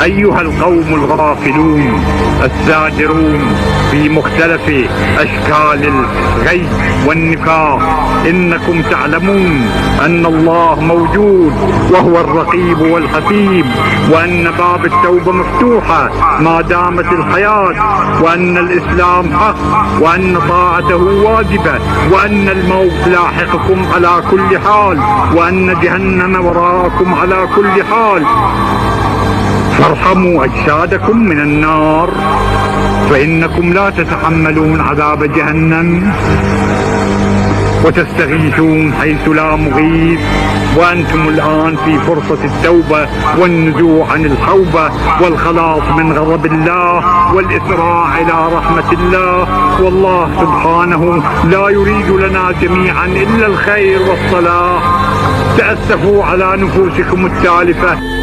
أيها القوم الغافلون الساجرون في مختلف أشكال الغي والنفاق، إنكم تعلمون أن الله موجود وهو الرقيب والحسيب، وأن باب التوبة مفتوحة ما دامت الحياة، وأن الإسلام حق، وأن طاعته واجبة، وأن الموت لاحقكم على كل حال، وأن جهنم وراءكم على كل حال. فارحموا أجسادكم من النار فإنكم لا تتحملون عذاب جهنم، وتستغيثون حيث لا مغيث، وأنتم الآن في فرصة التوبة والنزوع عن الحوبة والخلاص من غضب الله والإسراع إلى رحمة الله. والله سبحانه لا يريد لنا جميعا إلا الخير والصلاح. تأسفوا على نفوسكم التالفة.